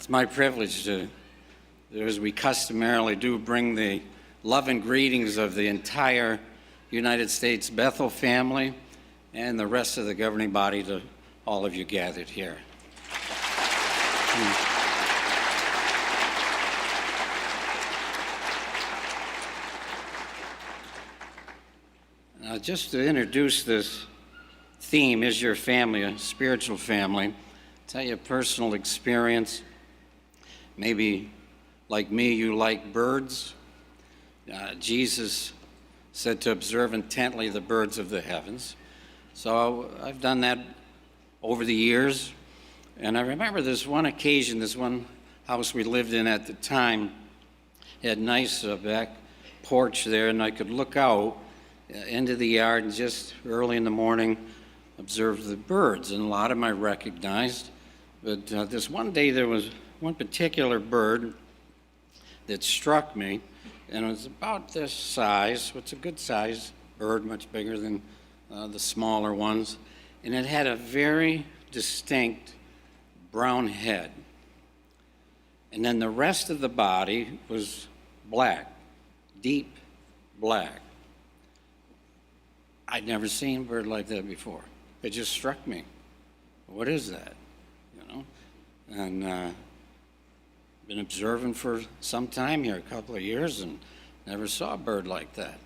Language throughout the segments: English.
It's my privilege to, as we customarily do, bring the love and greetings of the entire United States Bethel family and the rest of the governing body to all of you gathered here. Now, just to introduce this theme, Is Your Family a Spiritual Family? Tell you a personal experience. Maybe, like me, you like birds. Jesus said to observe intently the birds of the heavens. So I've done that over the years. And I remember this one occasion, this one house we lived in at the time had a nice back porch there, and I could look out into the yard and just early in the morning observe the birds. And a lot of them I recognized. But this one day there was one particular bird that struck me, and it was about this size. It's a good size bird, much bigger than the smaller ones, and it had a very distinct brown head. And then the rest of the body was black, deep black. I'd never seen a bird like that before. It just struck me. What is that? And been observing for some time here, a couple of years, and never saw a bird like that.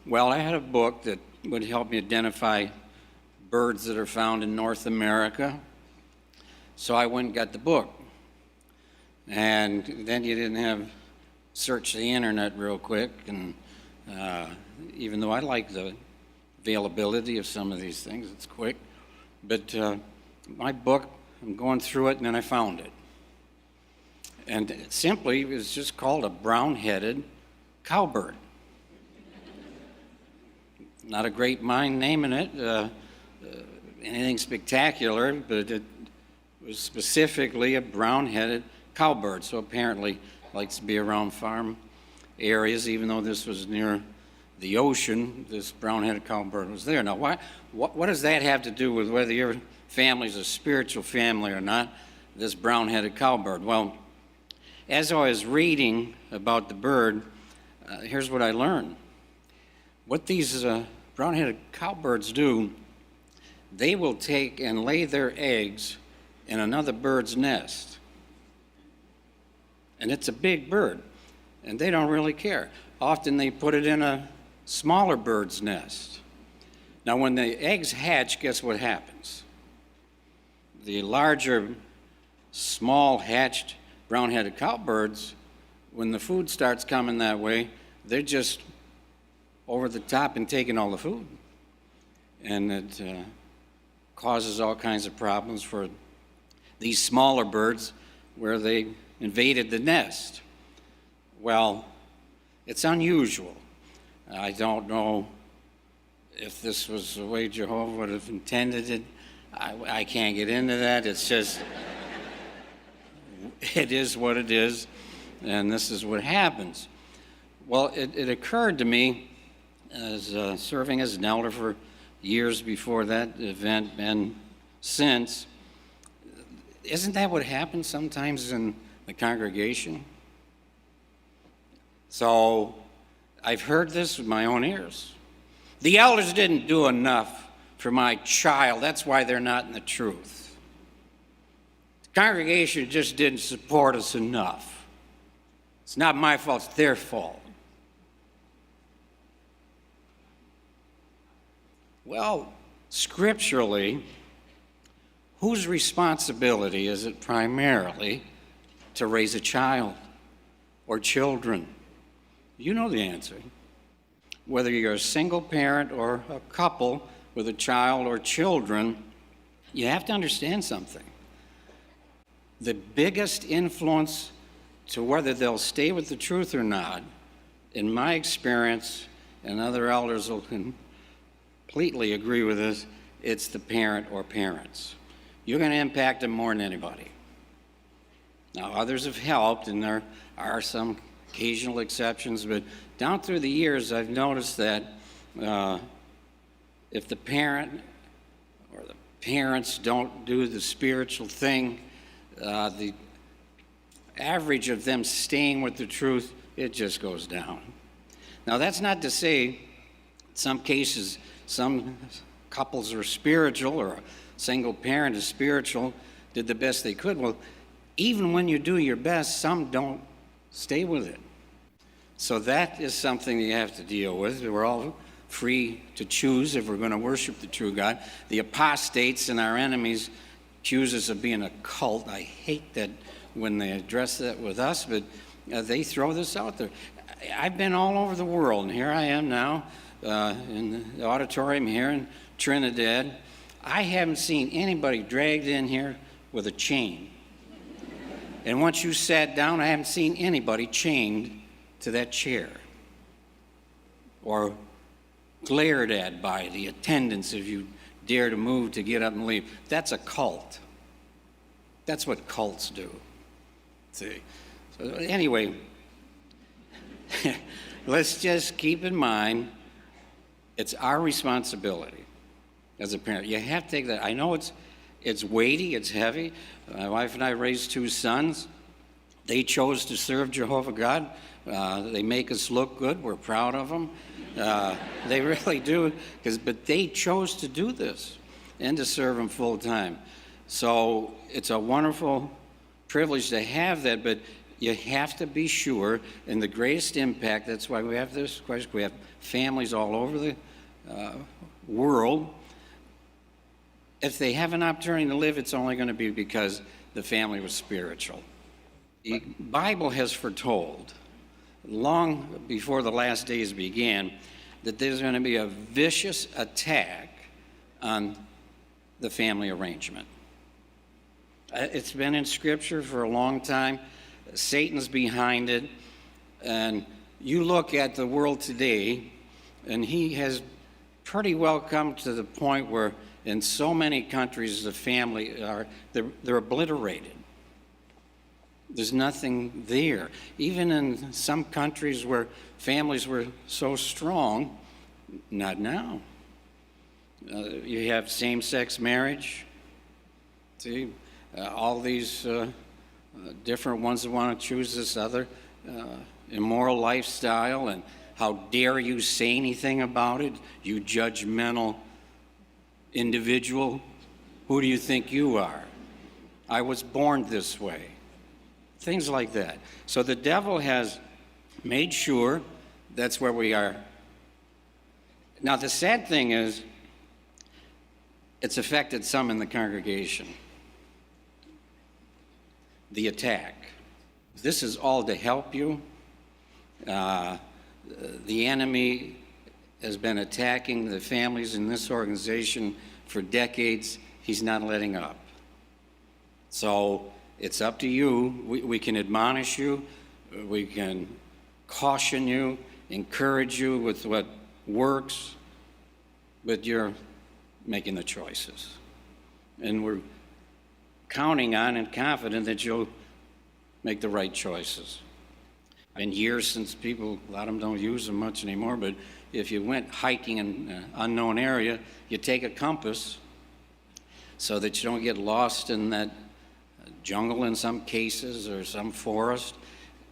Well, I had a book that would help me identify birds that are found in North America. So I went and got the book. And then you didn't have search the internet real quick, and even though I like the availability of some of these things, it's quick. But my book, I'm going through it, and then I found it. And it simply was just called a brown-headed cowbird. Not a great mind naming it, anything spectacular, but it was specifically a brown-headed cowbird. So apparently likes to be around farm areas, even though this was near the ocean, this brown-headed cowbird was there. Now, what does that have to do with whether your family's a spiritual family or not, this brown-headed cowbird? Well, as I was reading about the bird, here's what I learned. What these brown-headed cowbirds do, they will take and lay their eggs in another bird's nest. And it's a big bird, and they don't really care. Often they put it in a smaller bird's nest. Now, when the eggs hatch, guess what happens? The larger, small hatched brown-headed cowbirds, when the food starts coming that way, they're just over the top and taking all the food. And it causes all kinds of problems for these smaller birds where they invaded the nest. Well, it's unusual. I don't know if this was the way Jehovah would have intended it. I can't get into that. It's just, it is what it is, and this is what happens. Well, it occurred to me, as serving as an elder for years before that event and since, isn't that what happens sometimes in the congregation? So I've heard this with my own ears. The elders didn't do enough for my child. That's why they're not in the truth. The congregation just didn't support us enough. It's not my fault, it's their fault. Well, scripturally, whose responsibility is it primarily to raise a child or children? You know the answer. Whether you're a single parent or a couple with a child or children, you have to understand something. The biggest influence to whether they'll stay with the truth or not, in my experience, and other elders will completely agree with this, it's the parent or parents. You're going to impact them more than anybody. Now, others have helped, and there are some occasional exceptions, but down through the years, I've noticed that if the parent or the parents don't do the spiritual thing, the average of them staying with the truth, it just goes down. Now, that's not to say in some cases some couples are spiritual or a single parent is spiritual, did the best they could. Well, even when you do your best, some don't stay with it. So that is something you have to deal with. We're all free to choose if we're going to worship the true God. The apostates and our enemies accuse us of being a cult. I hate that when they address that with us, but they throw this out there. I've been all over the world, and here I am now in the auditorium here in Trinidad. I haven't seen anybody dragged in here with a chain. And once you sat down, I haven't seen anybody chained to that chair or glared at by the attendants if you dare to move to get up and leave. That's a cult. That's what cults do. See? So anyway, let's just keep in mind it's our responsibility as a parent. You have to take that. I know it's weighty, it's heavy. My wife and I raised 2 sons. They chose to serve Jehovah God. They make us look good. We're proud of them. They really do, but they chose to do this and to serve Him full time. So it's a wonderful privilege to have that, but you have to be sure, and the greatest impact, that's why we have this question, we have families all over the world. If they have an opportunity to live, it's only going to be because the family was spiritual. The Bible has foretold, long before the last days began, that there's going to be a vicious attack on the family arrangement. It's been in Scripture for a long time. Satan's behind it. And you look at the world today, and he has pretty well come to the point where in so many countries the family they're obliterated. There's nothing there. Even in some countries where families were so strong, not now. You have same-sex marriage. See, all these different ones that want to choose this other immoral lifestyle, and how dare you say anything about it, you judgmental individual. Who do you think you are? I was born this way. Things like that. So the devil has made sure that's where we are. Now, the sad thing is, it's affected some in the congregation. The attack. This is all to help you. The enemy has been attacking the families in this organization for decades. He's not letting up. So it's up to you. We can admonish you. We can caution you, encourage you with what works, but you're making the choices. And we're counting on and confident that you'll make the right choices. Been years since people, a lot of them don't use them much anymore, but if you went hiking in an unknown area, you take a compass so that you don't get lost in that jungle in some cases or some forest,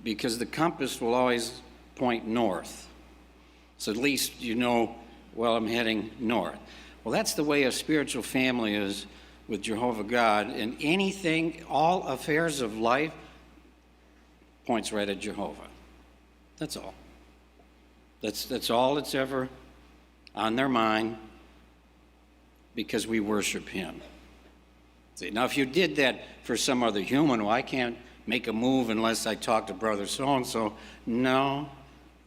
because the compass will always point north. So at least you know, well, I'm heading north. Well, that's the way a spiritual family is with Jehovah God. And anything, all affairs of life, points right at Jehovah. That's all. That's all that's ever on their mind, because we worship Him. See, now, if you did that for some other human, well, I can't make a move unless I talk to brother so-and-so. No,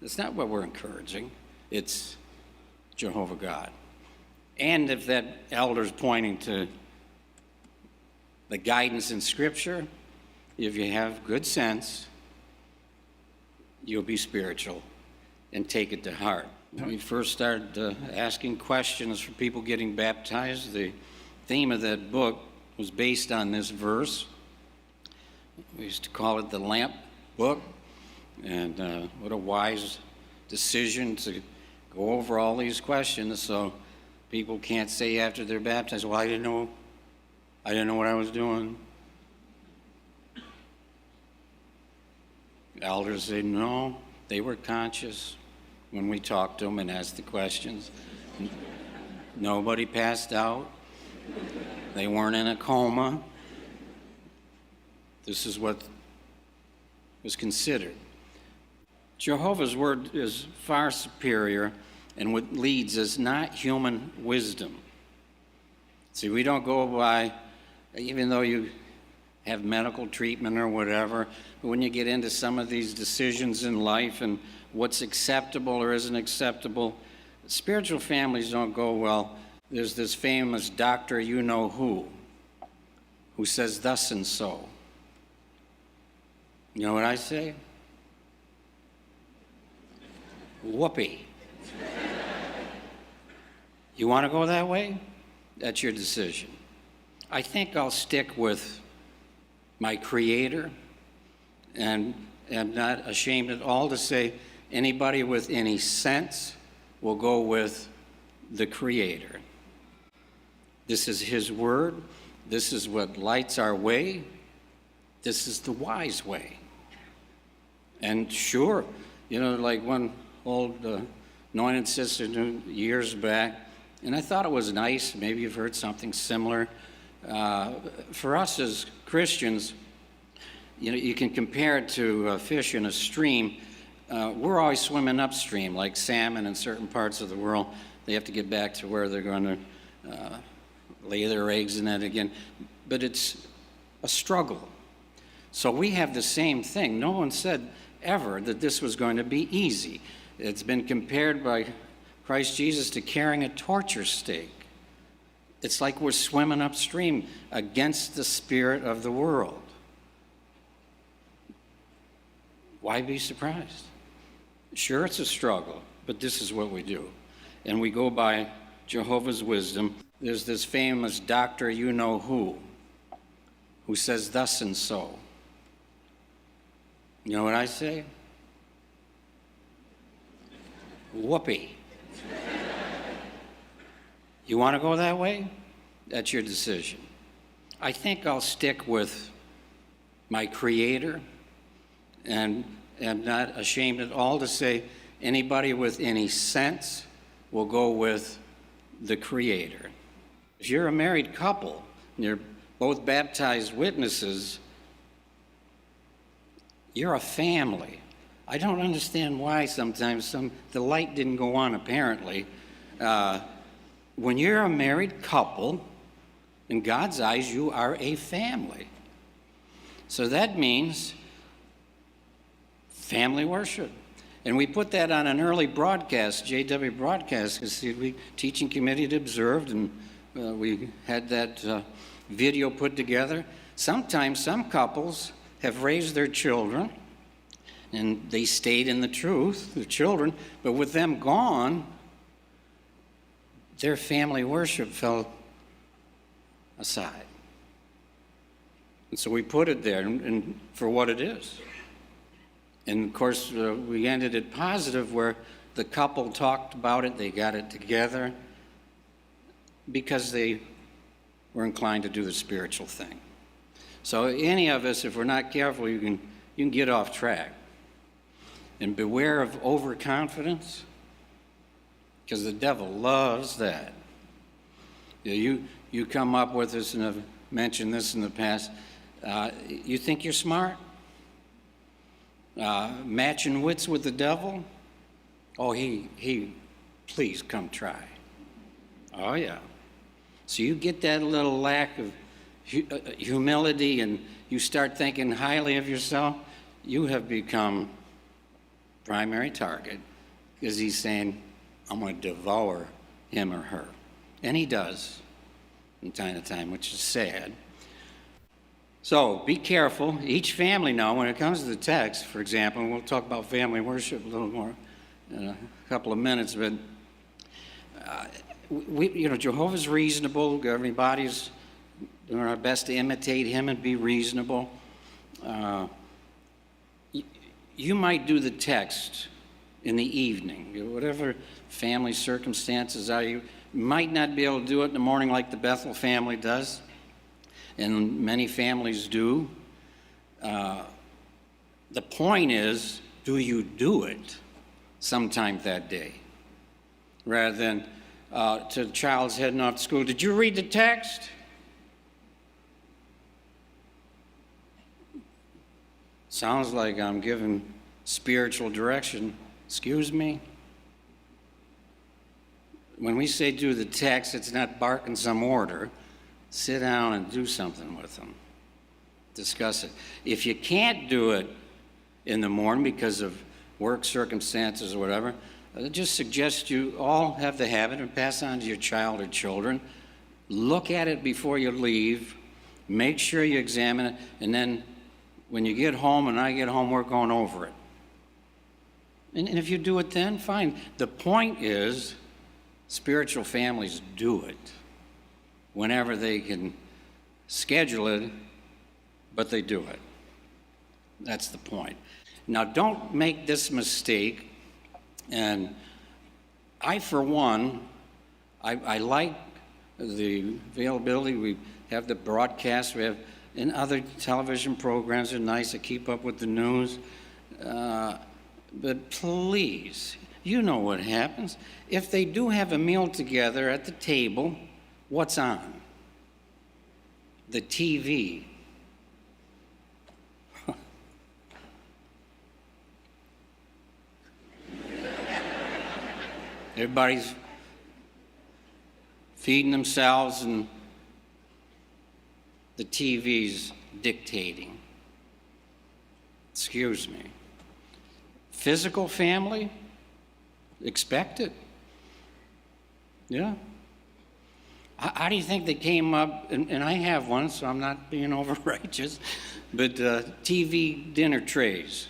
that's not what we're encouraging. It's Jehovah God. And if that elder's pointing to the guidance in Scripture, if you have good sense, you'll be spiritual and take it to heart. When we first started asking questions for people getting baptized, the theme of that book was based on this verse. We used to call it the lamp book, and what a wise decision to go over all these questions so people can't say after they're baptized, well, I didn't know what I was doing. Elders say, no, they were conscious when we talked to them and asked the questions. Nobody passed out. They weren't in a coma. This is what was considered. Jehovah's word is far superior, and what leads is not human wisdom. See, we don't go by, even though you have medical treatment or whatever, but when you get into some of these decisions in life and what's acceptable or isn't acceptable, spiritual families don't go, well, there's this famous doctor you know who says thus and so. You know what I say? Whoopee. You want to go that way? That's your decision. I think I'll stick with my Creator, and am not ashamed at all to say anybody with any sense will go with the Creator. This is His Word. This is what lights our way. This is the wise way. And sure, like one old anointed sister knew years back, and I thought it was nice. Maybe you've heard something similar. For us as Christians, you can compare it to a fish in a stream. We're always swimming upstream, like salmon in certain parts of the world. They have to get back to where they're going to lay their eggs in it again. But it's a struggle. So we have the same thing. No one said ever that this was going to be easy. It's been compared by Christ Jesus to carrying a torture stake. It's like we're swimming upstream against the spirit of the world. Why be surprised? Sure, it's a struggle, but this is what we do. And we go by Jehovah's wisdom. There's this famous doctor you know who says thus and so. You know what I say? Whoopee. You want to go that way? That's your decision. I think I'll stick with my Creator, and am not ashamed at all to say anybody with any sense will go with the Creator. If you're a married couple and you're both baptized witnesses, you're a family. I don't understand why sometimes the light didn't go on apparently. When you're a married couple, in God's eyes, you are a family. So that means family worship. And we put that on an early broadcast, JW broadcast, because the teaching committee had observed, and we had that video put together. Sometimes some couples have raised their children, and they stayed in the truth, the children, but with them gone, their family worship fell aside. And so we put it there and for what it is. And of course, we ended it positive where the couple talked about it, they got it together because they were inclined to do the spiritual thing. So any of us, if we're not careful, you can get off track. And beware of overconfidence, because the devil loves that. You come up with this, and I've mentioned this in the past. You think you're smart? Matching wits with the devil? Oh, he, please come try. Oh, yeah. So you get that little lack of humility and you start thinking highly of yourself, you have become primary target, because he's saying, I'm going to devour him or her. And he does from time to time, which is sad. So be careful. Each family now, when it comes to the text, for example, and we'll talk about family worship a little more in a couple of minutes, but Jehovah's reasonable. Everybody's doing our best to imitate him and be reasonable. You might do the text in the evening, whatever family circumstances are. You might not be able to do it in the morning like the Bethel family does, and many families do. The point is, do you do it sometime that day? Rather than to the child's heading off to school, did you read the text? Sounds like I'm giving spiritual direction. Excuse me? When we say do the text, it's not barking some order. Sit down and do something with them. Discuss it. If you can't do it in the morning because of work circumstances or whatever, I just suggest you all have the habit and pass on to your child or children. Look at it before you leave. Make sure you examine it. And then when you get home and I get home, we're going over it. And if you do it then, fine. The point is, spiritual families do it whenever they can schedule it, but they do it. That's the point. Now, don't make this mistake. And I, for one, I like the availability. We have the broadcast. We have in other television programs are nice to keep up with the news. But please, you know what happens. If they do have a meal together at the table, what's on? The TV. Everybody's feeding themselves and the TV's dictating. Excuse me. Physical family, expect it. Yeah. How do you think they came up, and I have one, so I'm not being over-righteous, but TV dinner trays.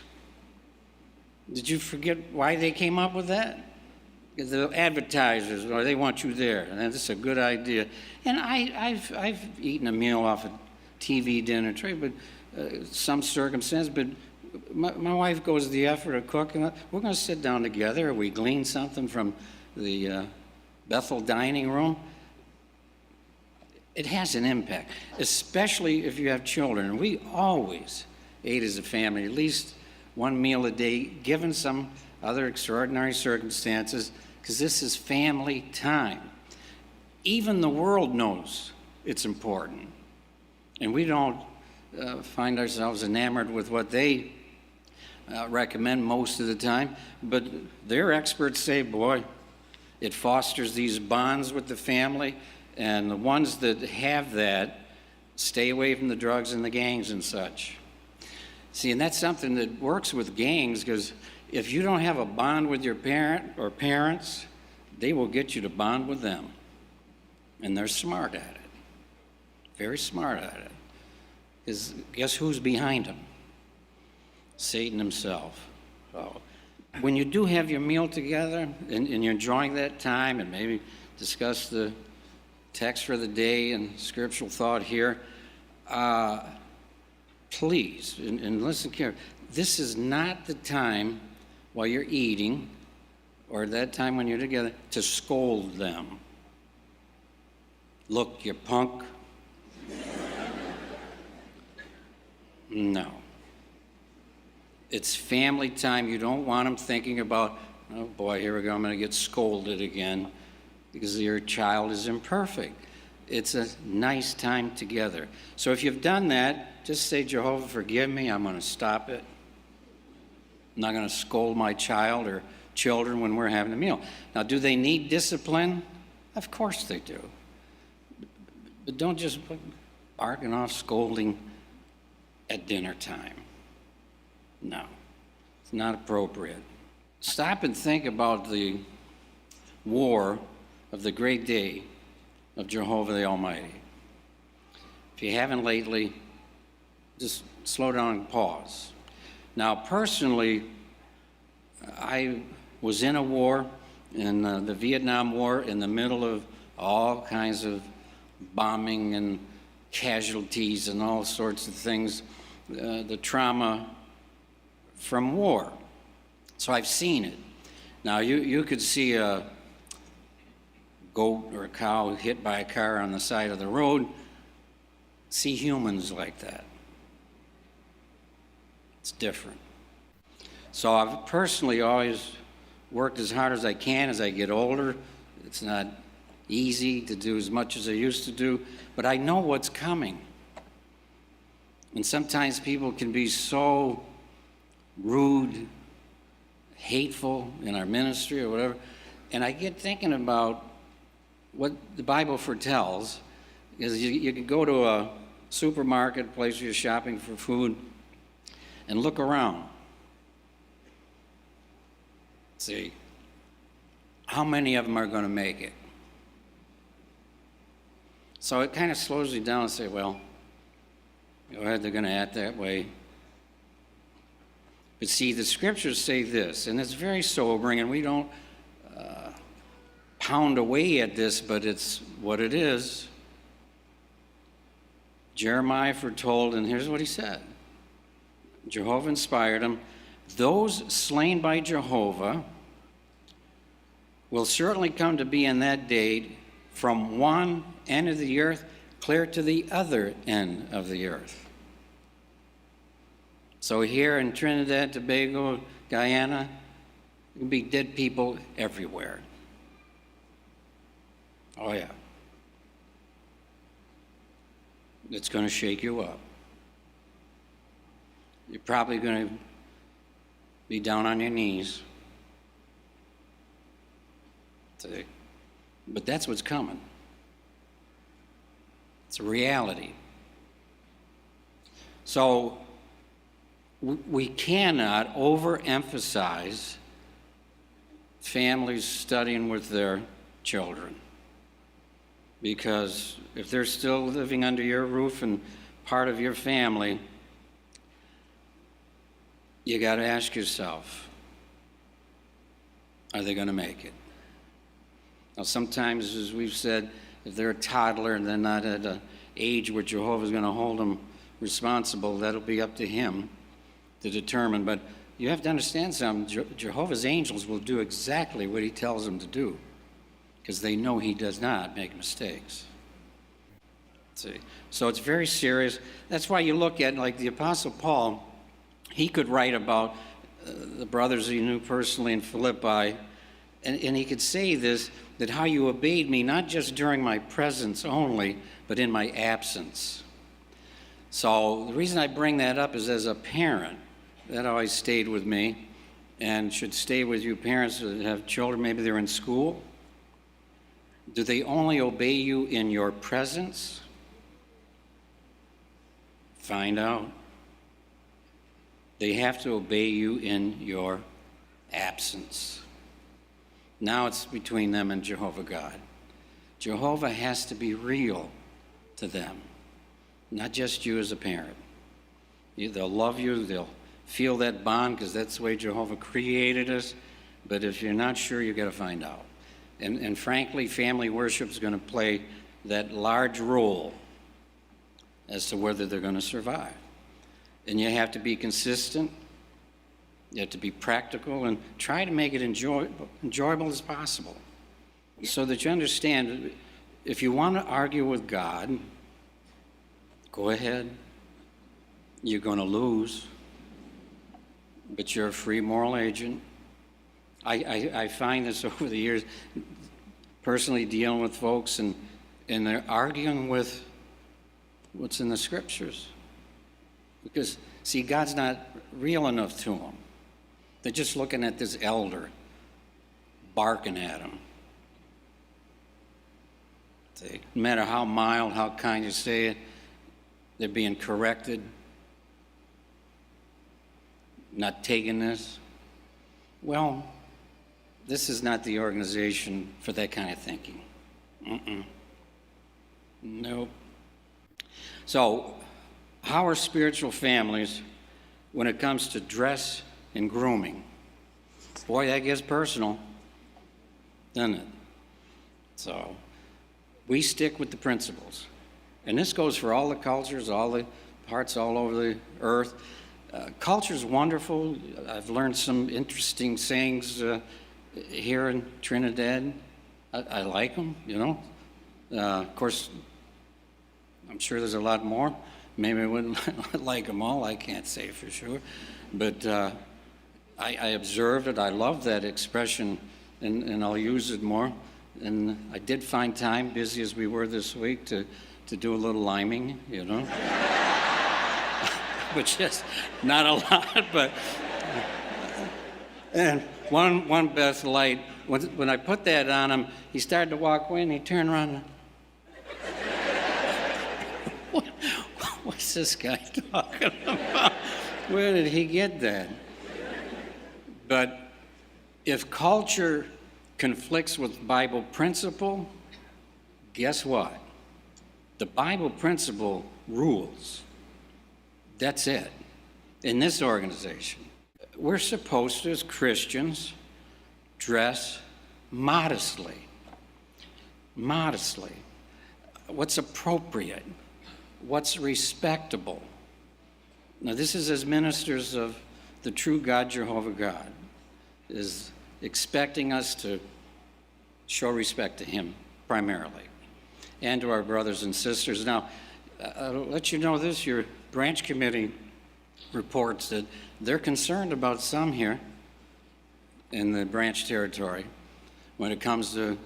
Did you forget why they came up with that? The advertisers, or they want you there, and that's a good idea. And I've eaten a meal off a TV dinner tray, but some circumstance. But my wife goes to the effort of cooking. We're going to sit down together. We glean something from the Bethel dining room. It has an impact, especially if you have children. And we always ate as a family, at least one meal a day, given some other extraordinary circumstances, because this is family time. Even the world knows it's important. And we don't find ourselves enamored with what they recommend most of the time, but their experts say, boy, it fosters these bonds with the family, and the ones that have that stay away from the drugs and the gangs and such. See, and that's something that works with gangs, because if you don't have a bond with your parent or parents, they will get you to bond with them. And they're smart at it. Very smart at it. Because guess who's behind them? Satan himself. So when you do have your meal together and you're enjoying that time and maybe discuss the text for the day and scriptural thought here, please, and listen carefully, this is not the time while you're eating, or that time when you're together, to scold them. Look, you punk. No. It's family time. You don't want them thinking about, oh boy, here we go, I'm going to get scolded again, because your child is imperfect. It's a nice time together. So if you've done that, just say, Jehovah, forgive me, I'm going to stop it. I'm not going to scold my child or children when we're having a meal. Now, do they need discipline? Of course they do. But don't just barking off scolding at dinner time. No, it's not appropriate. Stop and think about the war of the great day of Jehovah the Almighty. If you haven't lately, just slow down and pause. Now, personally, I was in a war, in the Vietnam War, in the middle of all kinds of bombing and casualties and all sorts of things, the trauma from war. So I've seen it. Now, you could see a goat or a cow hit by a car on the side of the road, see humans like that. It's different. So I've personally always worked as hard as I can as I get older. It's not easy to do as much as I used to do, but I know what's coming. And sometimes people can be so rude, hateful in our ministry or whatever. And I get thinking about what the Bible foretells. Is you can go to a supermarket, place where you're shopping for food, and look around. See, how many of them are going to make it? So it kind of slows you down and say, well, go ahead, they're going to act that way. But see, the scriptures say this, and it's very sobering, and we don't pound away at this, but it's what it is. Jeremiah foretold, and here's what he said. Jehovah inspired him. Those slain by Jehovah will certainly come to be in that day from one end of the earth clear to the other end of the earth. So here in Trinidad, Tobago, Guyana, there will be dead people everywhere. Oh yeah. It's going to shake you up. You're probably going to be down on your knees. But that's what's coming. It's a reality. So we cannot overemphasize families studying with their children. Because if they're still living under your roof and part of your family, you got to ask yourself, are they going to make it? Now, sometimes, as we've said, if they're a toddler and they're not at an age where Jehovah's going to hold them responsible, that'll be up to him to determine. But you have to understand something. Jehovah's angels will do exactly what he tells them to do, because they know he does not make mistakes. See? So it's very serious. That's why you look at, like the Apostle Paul, he could write about the brothers he knew personally in Philippi, and he could say this, that how you obeyed me, not just during my presence only, but in my absence. So the reason I bring that up is, as a parent, that always stayed with me, and should stay with you parents that have children, maybe they're in school. Do they only obey you in your presence? Find out. They have to obey you in your absence. Now it's between them and Jehovah God. Jehovah has to be real to them, not just you as a parent. They'll love you, they'll feel that bond, because that's the way Jehovah created us. But if you're not sure, you got to find out. And frankly, family worship is going to play that large role as to whether they're going to survive. And you have to be consistent. You have to be practical and try to make it enjoyable as possible, so that you understand, if you want to argue with God, go ahead. You're going to lose, but you're a free moral agent. I find this over the years, personally dealing with folks, and they're arguing with what's in the scriptures. Because, see, God's not real enough to them. They're just looking at this elder, barking at them. See, no matter how mild, how kind you say it, they're being corrected, not taking this. Well, this is not the organization for that kind of thinking. Nope. So, how are spiritual families when it comes to dress and grooming? Boy, that gets personal, doesn't it? So, we stick with the principles. And this goes for all the cultures, all the parts all over the earth. Culture's wonderful. I've learned some interesting sayings here in Trinidad. I like them, you know. Of course, I'm sure there's a lot more. Maybe I wouldn't like them all. I can't say for sure. But I observed it. I love that expression, and I'll use it more. And I did find time, busy as we were this week, to do a little liming, you know, which is not a lot, but. And one best light, when I put that on him, he started to walk away, and he turned around and, what's this guy talking about? Where did he get that? But if culture conflicts with Bible principle, guess what? The Bible principle rules. That's it. In this organization, we're supposed to, as Christians, dress modestly. Modestly. What's appropriate? What's respectable? Now, this is as ministers of the true God, Jehovah God, is expecting us to show respect to him primarily, and to our brothers and sisters. Now, I'll let you know this, your branch committee reports that they're concerned about some here in the branch territory when it comes to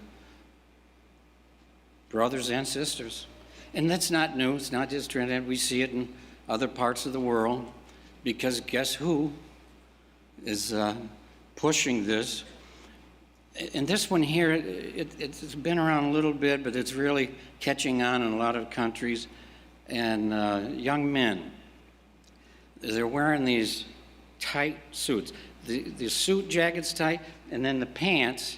brothers and sisters. And that's not new. It's not just Trinidad. We see it in other parts of the world, because guess who is pushing this? And this one here, it's been around a little bit, but it's really catching on in a lot of countries. And young men, they're wearing these tight suits. The suit jacket's tight, and then the pants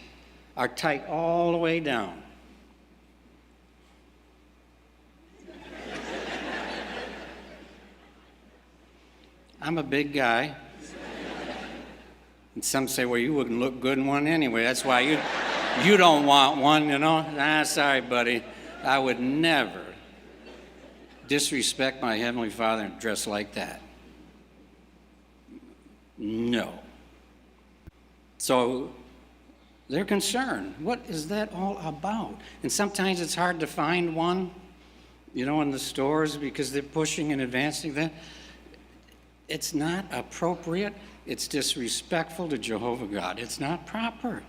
are tight all the way down. I'm a big guy. And some say, well, you wouldn't look good in one anyway. That's why you don't want one, you know. Sorry, buddy. I would never disrespect my Heavenly Father and dress like that. No. So they're concerned. What is that all about? And sometimes it's hard to find one, you know, in the stores because they're pushing and advancing that. It's not appropriate. It's disrespectful to Jehovah God. It's not proper.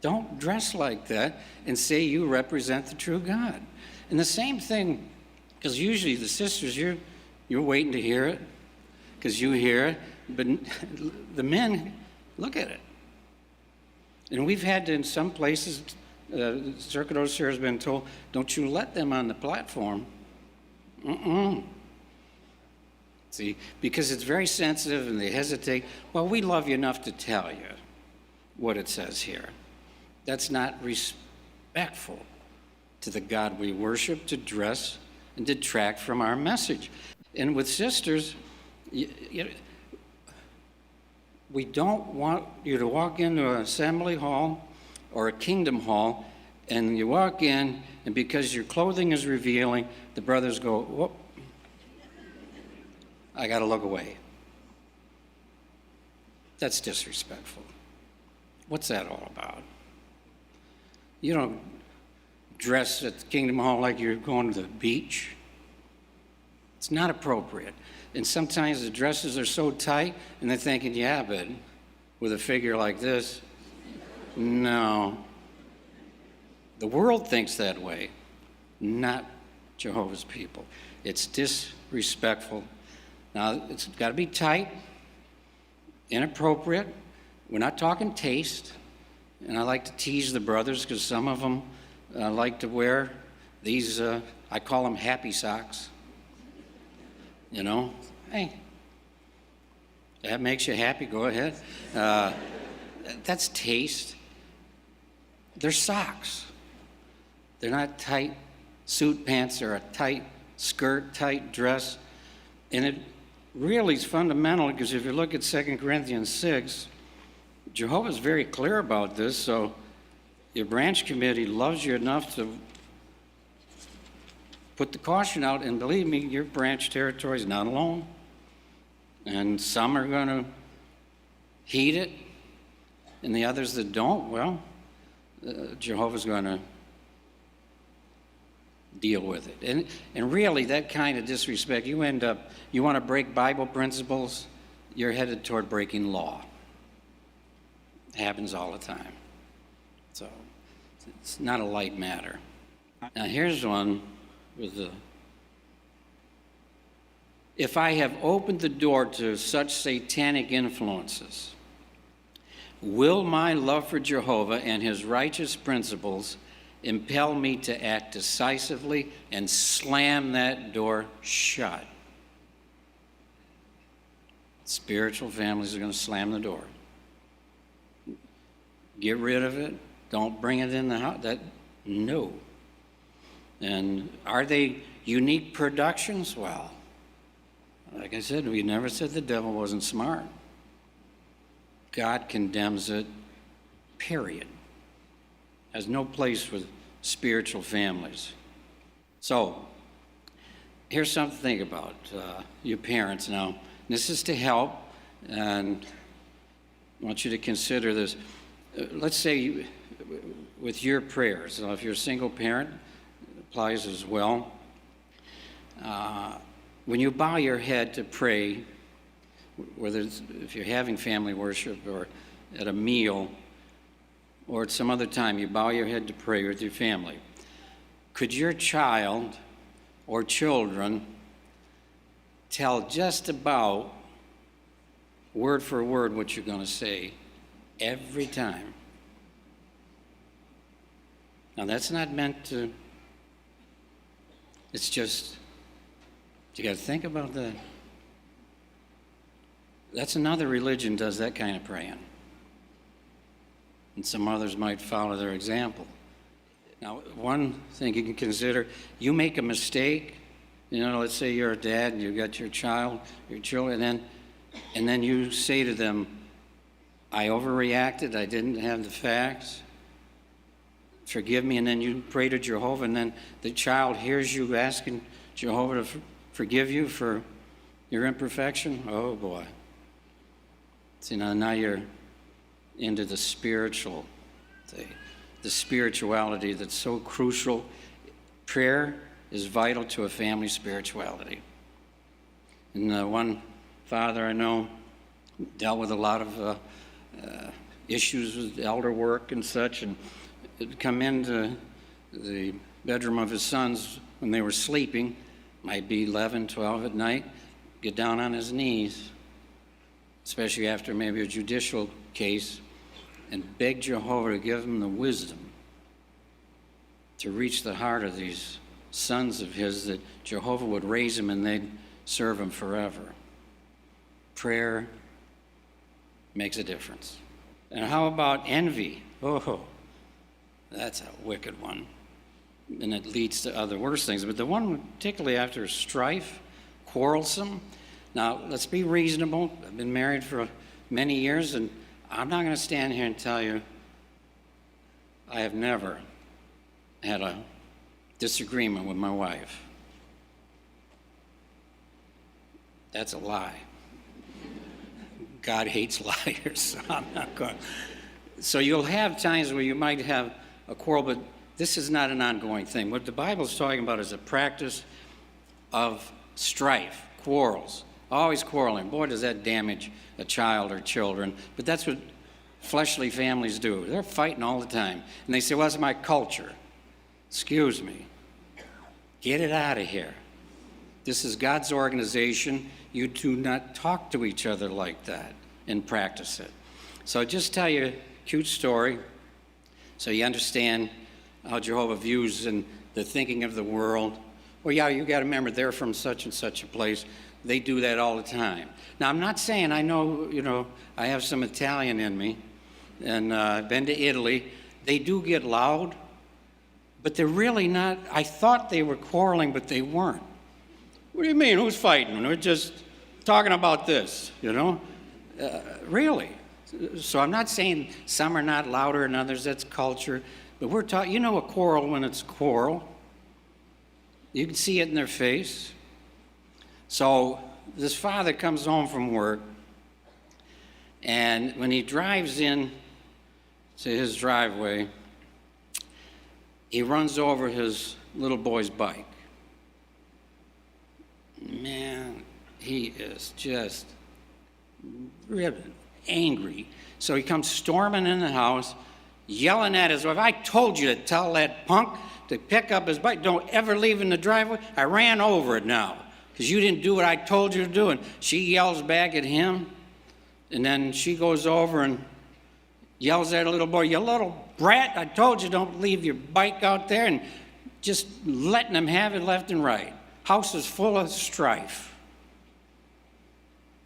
Don't dress like that and say you represent the true God. And the same thing, because usually the sisters, you're waiting to hear it, because you hear it, but the men, look at it. And we've had to, in some places, Circuit Overseer has been told, don't you let them on the platform. See, because it's very sensitive and they hesitate. Well, we love you enough to tell you what it says here. That's not respectful to the God we worship, to dress and detract from our message. And with sisters, we don't want you to walk into an assembly hall or a kingdom hall, and you walk in, and because your clothing is revealing, the brothers go, whoop, I got to look away. That's disrespectful. What's that all about? You don't dress at the Kingdom Hall like you're going to the beach. It's not appropriate. And sometimes the dresses are so tight, and they're thinking, yeah, but with a figure like this, no. The world thinks that way, not Jehovah's people. It's disrespectful. Now, it's got to be tight, inappropriate. We're not talking taste. And I like to tease the brothers because some of them like to wear these, I call them happy socks. You know, hey, that makes you happy, go ahead. That's taste. They're socks. They're not tight suit pants or a tight skirt, tight dress. And it really is fundamental, because if you look at 2 Corinthians 6, Jehovah's very clear about this, so your branch committee loves you enough to put the caution out, and believe me, your branch territory is not alone. And some are going to heed it, and the others that don't, well, Jehovah's going to deal with it. And really, that kind of disrespect, you want to break Bible principles, you're headed toward breaking law. happens all the time. So it's not a light matter. Now here's one with the, if I have opened the door to such satanic influences, will my love for Jehovah and his righteous principles impel me to act decisively and slam that door shut? Spiritual families are going to slam the door. Get rid of it. Don't bring it in the house. No. And are they unique productions? Well, like I said, we never said the devil wasn't smart. God condemns it, period. Has no place with spiritual families. So, here's something to think about, you parents now. This is to help, and I want you to consider this. Let's say with your prayers, if you're a single parent, it applies as well. When you bow your head to pray, whether it's, if you're having family worship or at a meal or at some other time, you bow your head to pray with your family. Could your child or children tell just about word for word what you're going to say every time? Now that's not meant to, it's just, you got to think about that. That's another religion does that kind of praying. And some others might follow their example. Now, one thing you can consider, you make a mistake, let's say you're a dad and you've got your child, your children, and then you say to them, I overreacted, I didn't have the facts, forgive me, and then you pray to Jehovah, and then the child hears you asking Jehovah to forgive you for your imperfection. Oh boy. See, now you're into the spiritual, the spirituality that's so crucial. Prayer is vital to a family spirituality. And one father I know dealt with a lot of issues with elder work and such, and he'd come into the bedroom of his sons when they were sleeping, might be 11, 12 at night, get down on his knees, especially after maybe a judicial case, and beg Jehovah to give him the wisdom to reach the heart of these sons of his, that Jehovah would raise him and they'd serve him forever. Prayer makes a difference. And how about envy? Oh, that's a wicked one. And it leads to other worse things. But the one particularly after strife, quarrelsome. Now, let's be reasonable. I've been married for many years, and I'm not going to stand here and tell you I have never had a disagreement with my wife. That's a lie. God hates liars, so I'm not going. So you'll have times where you might have a quarrel, but this is not an ongoing thing. What the Bible is talking about is a practice of strife, quarrels, always quarreling. Boy, does that damage a child or children. But that's what fleshly families do. They're fighting all the time. And they say, well, it's my culture. Excuse me. Get it out of here. This is God's organization. You do not talk to each other like that and practice it. So just tell you a cute story so you understand how Jehovah views and the thinking of the world. Well, yeah, you got to remember they're from such and such a place. They do that all the time. Now, I'm not saying I know, I have some Italian in me, and I've been to Italy. They do get loud, but they're really not. I thought they were quarreling, but they weren't. What do you mean? Who's fighting? We're just talking about this, really. So I'm not saying some are not louder than others. That's culture. But we're talking, a quarrel when it's a quarrel. You can see it in their face. So this father comes home from work, and when he drives in to his driveway, he runs over his little boy's bike. Man, he is just ripping. angry. So he comes storming in the house, yelling at his wife, I told you to tell that punk to pick up his bike. Don't ever leave in the driveway. I ran over it now because you didn't do what I told you to do. And she yells back at him. And then she goes over and yells at a little boy, you little brat, I told you don't leave your bike out there, and just letting them have it left and right. House is full of strife.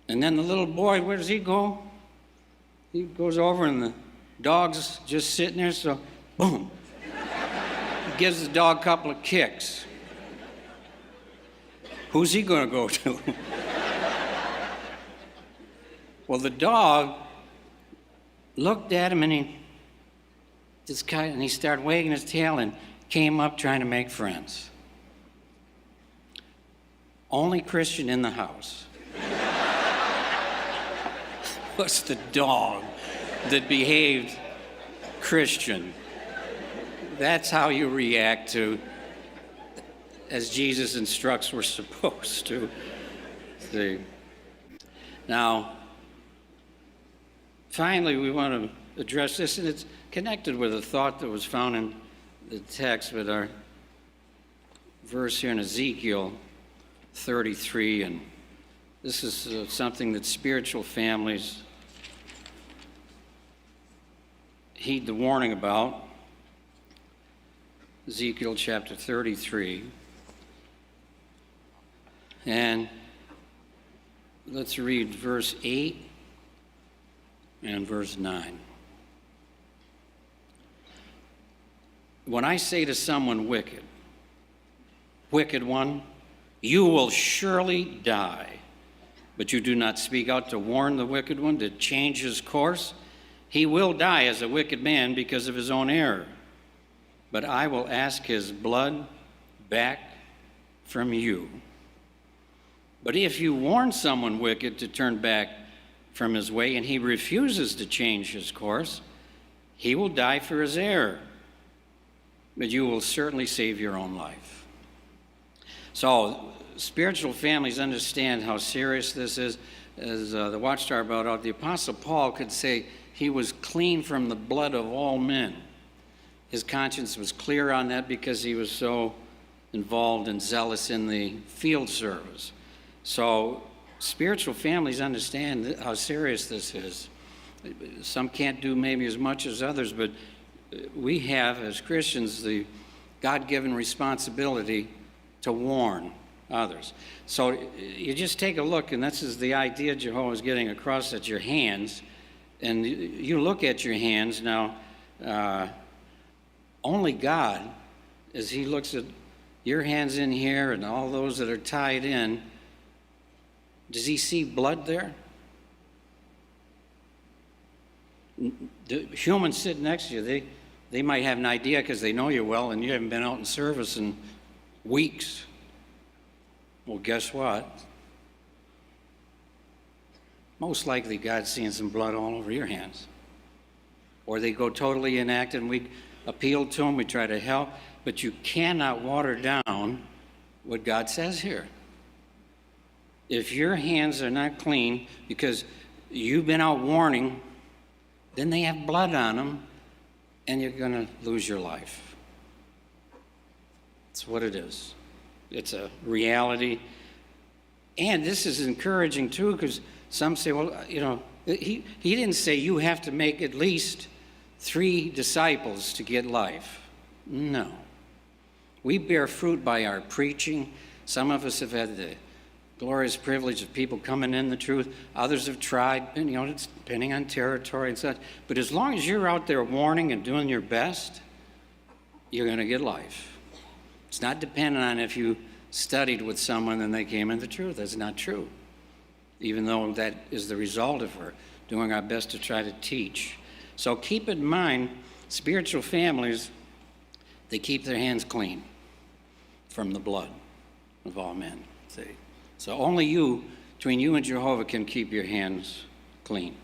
And then the little boy, where does he go? He goes over and the dog's just sitting there, so boom. He gives the dog a couple of kicks. Who's he going to go to? Well, the dog looked at him and he started wagging his tail and came up trying to make friends. Only Christian in the house was the dog that behaved Christian. That's how you react to, as Jesus instructs we're supposed to. See. Now, finally, we want to address this, and it's connected with a thought that was found in the text with our verse here in Ezekiel 33, and this is something that spiritual families heed the warning about. Ezekiel chapter 33, and let's read verse 8 and verse 9. When I say to someone wicked, wicked one, you will surely die, but you do not speak out to warn the wicked one to change his course, he will die as a wicked man because of his own error. But I will ask his blood back from you. But if you warn someone wicked to turn back from his way and he refuses to change his course, he will die for his error. But you will certainly save your own life. So spiritual families understand how serious this is. As the Watchtower brought out, the Apostle Paul could say he was clean from the blood of all men. His conscience was clear on that because he was so involved and zealous in the field service. So spiritual families understand how serious this is. Some can't do maybe as much as others, but we have, as Christians, the God-given responsibility to warn others. So you just take a look, and this is the idea Jehovah is getting across, at your hands. And you look at your hands now, only God, as he looks at your hands in here and all those that are tied in, does he see blood there? The humans sitting next to you, they might have an idea because they know you well and you haven't been out in service in weeks. Well, guess what? Most likely God's seeing some blood all over your hands. Or they go totally inactive and we appeal to them, we try to help, but you cannot water down what God says here. If your hands are not clean because you've been out warning, then they have blood on them and you're going to lose your life. It's what it is. It's a reality. And this is encouraging too, because some say, well, you know, he didn't say you have to make at least 3 disciples to get life. No. We bear fruit by our preaching. Some of us have had the glorious privilege of people coming in the truth. Others have tried, you know, it's depending on territory and such. But as long as you're out there warning and doing your best, you're going to get life. It's not dependent on if you studied with someone and they came in the truth. That's not true. Even though that is the result of her doing our best to try to teach. So keep in mind, spiritual families, they keep their hands clean from the blood of all men. See? So only you, between you and Jehovah, can keep your hands clean.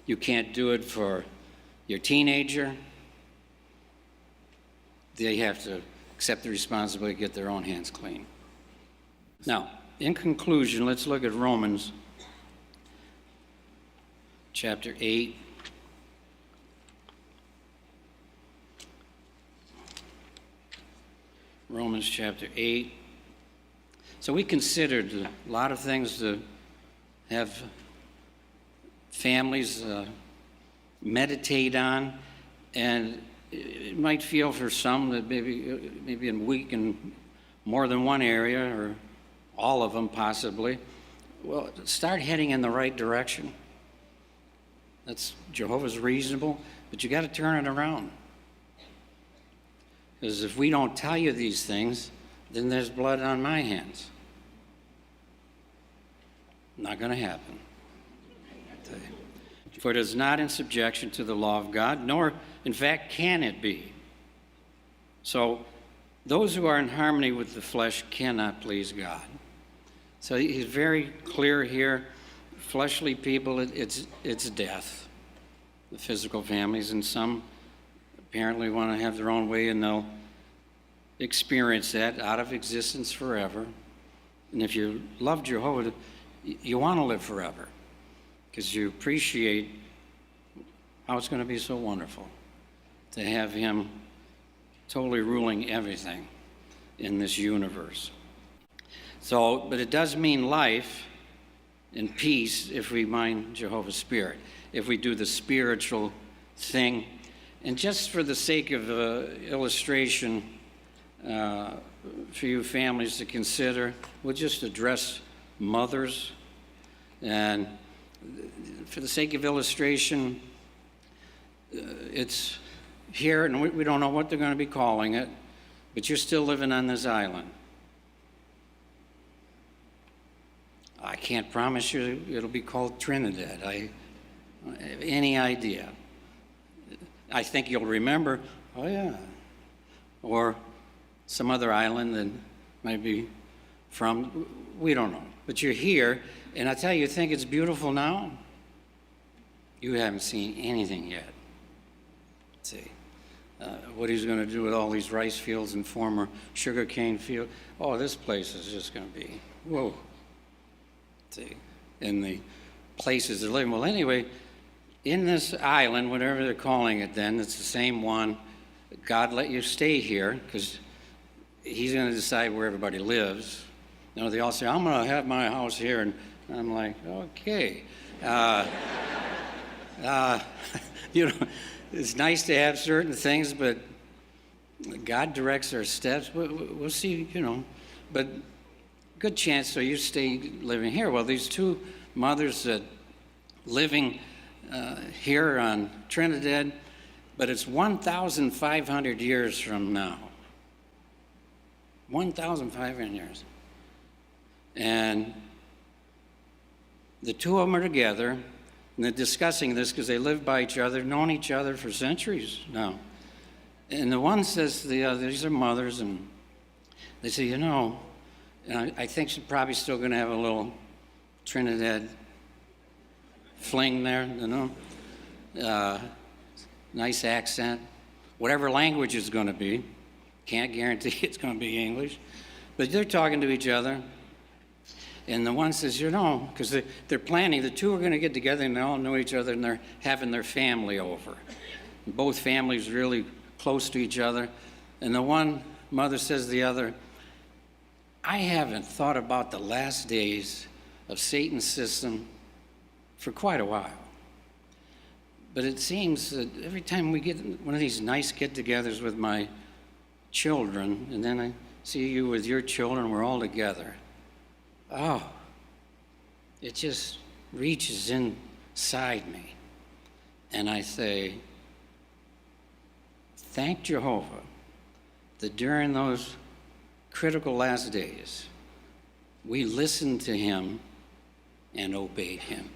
You can't do it for your teenager. They have to accept the responsibility to get their own hands clean. Now, in conclusion, let's look at Romans chapter 8. Romans chapter 8. So we considered a lot of things to have families meditate on, and it might feel for some that maybe weak in more than one area, or all of them possibly. Well, start heading in the right direction. That's Jehovah's reasonable, but you got to turn it around. Because if we don't tell you these things, then there's blood on my hands. Not going to happen. For it is not in subjection to the law of God, nor, in fact, can it be. So, those who are in harmony with the flesh cannot please God. So he's very clear here. Fleshly people, it's death. The physical families, and some apparently want to have their own way, and they'll experience that out of existence forever. And if you love Jehovah, you want to live forever because you appreciate how it's going to be so wonderful to have him totally ruling everything in this universe. So, but it does mean life and peace if we mind Jehovah's Spirit, if we do the spiritual thing. And just for the sake of illustration for you families to consider, we'll just address mothers. And for the sake of illustration, it's here, and we don't know what they're going to be calling it, but you're still living on this island. I can't promise you it'll be called Trinidad. I don't have any idea. I think you'll remember, oh yeah, or some other island that might be from, we don't know. But you're here, and I tell you, think it's beautiful now? You haven't seen anything yet. Let's see. What he's going to do with all these rice fields and former sugarcane fields. Oh, this place is just going to be, whoa. See, in the places they're living. Well, anyway, in this island, whatever they're calling it then, it's the same one. God let you stay here because he's going to decide where everybody lives. You know, they all say, I'm going to have my house here. And I'm like, okay. You know, it's nice to have certain things, but God directs our steps. We'll see, you know. But good chance, so you stay living here. Well, these two mothers that living here on Trinidad, but it's 1,500 years from now. 1,500 years. And the two of them are together, and they're discussing this because they live by each other, known each other for centuries now. And the one says to the other, these are mothers, and they say, you know, and I think she's probably still going to have a little Trinidad fling there, you know. Nice accent. Whatever language it's going to be. Can't guarantee it's going to be English. But they're talking to each other. And the one says, you know, because they're planning, the two are going to get together and they all know each other and they're having their family over. And both families really close to each other. And the one mother says to the other, I haven't thought about the last days of Satan's system for quite a while. But it seems that every time we get one of these nice get-togethers with my children, and then I see you with your children, we're all together. Oh, it just reaches inside me. And I say, thank Jehovah that during those critical last days, we listened to him and obeyed him.